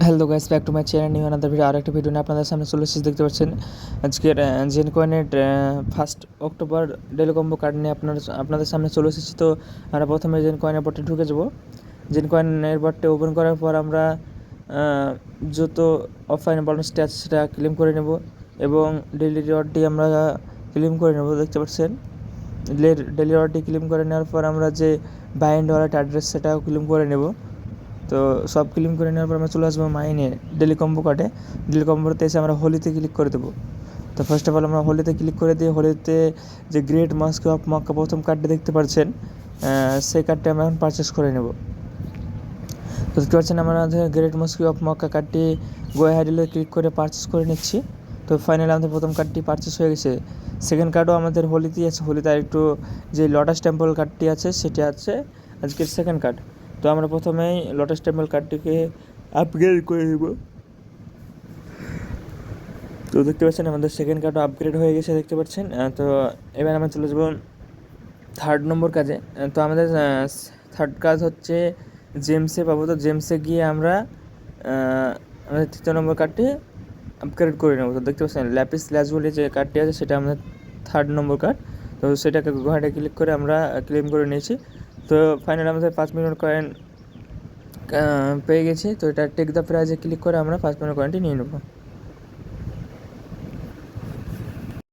Hello guys, back to my channel new another video. আর একটা video নিয়ে আপনাদের সামনে চলে এসেছি। দেখতে পাচ্ছেন আজকের জেন কয়েনের 1 অক্টোবর ডেলি কম্বো কার্ড নিয়ে আপনাদের সামনে চলে এসেছি। তো আমরা প্রথমে জেন কয়েনের বটে ঢুকে যাব। জেন কয়েনের বটে ওপেন করার পর আমরা যত অফলাইন ব্যালেন্সটি আছে সেটা ক্লেম করে নেব এবং ডেলি রিওয়ার্ডটি আমরা ক্লেম করে নেব। দেখতে পাচ্ছেন ডেলি রিওয়ার্ডটি ক্লেম করে নেওয়ার পর আমরা যে বাইন্ড ওয়ালেট অ্যাড্রেস সেটাও ক্লেম করে নেব। তো সব ক্লেম করে নেওয়ার পর আমরা চলে আসবো মাইনে ডেলি কম্বো কার্ডে। ডেলি কম্বোতে এসে আমরা হোলিতে ক্লিক করে দেবো। তো ফার্স্ট অফ অল আমরা হোলিতে ক্লিক করে দিয়ে হোলিতে যে গ্রেট মাস্ক অফ মক্কা প্রথম কার্ডটি দেখতে পাচ্ছেন, সেই কার্ডটি আমরা এখন পারচেস করে নেব। তো দেখতে পাচ্ছেন আমাদের গ্রেট মাস্ক অফ মক্কা কার্ডটি গো হ্যাডেলে ক্লিক করে পারচেস করে নিচ্ছি। তো ফাইনালি আমাদের প্রথম কার্ডটি পারচেস হয়ে গেছে। সেকেন্ড কার্ডও আমাদের হোলিতেই আছে। হোলিতে আরেকটু যে লটাস টেম্পল কার্ডটি আছে সেটি আছে আজকের সেকেন্ড কার্ড। তো আমরা প্রথমেই লোটাস টেম্পল কার্ডটিকে আপগ্রেড করে নেব। তো দেখতে পাচ্ছেন আমাদের সেকেন্ড কার্ডও আপগ্রেড হয়ে গেছে, দেখতে পাচ্ছেন। তো এবার আমরা চলে যাবো থার্ড নম্বর কাজে। তো আমাদের থার্ড কাজ হচ্ছে জেমসে পাবো। তো জেমসে গিয়ে আমরা আমাদের তৃতীয় নম্বর কার্ডটি আপগ্রেড করে নেব। তো দেখতে পাচ্ছেন ল্যাপিস ল্যাজুলি যে কার্ডটি আছে সেটা আমাদের থার্ড নম্বর কার্ড। তো সেটাকে গুহাটে ক্লিক করে আমরা ক্লেম করে নিয়েছি। তো ফাইনালি আমাদের 5 মিলিয়ন কয়েন পেয়ে গেছি। তো এটা টেক দ্য প্রাইজে ক্লিক করে আমরা 5 মিলিয়ন কয়েনটি নিয়ে নেব।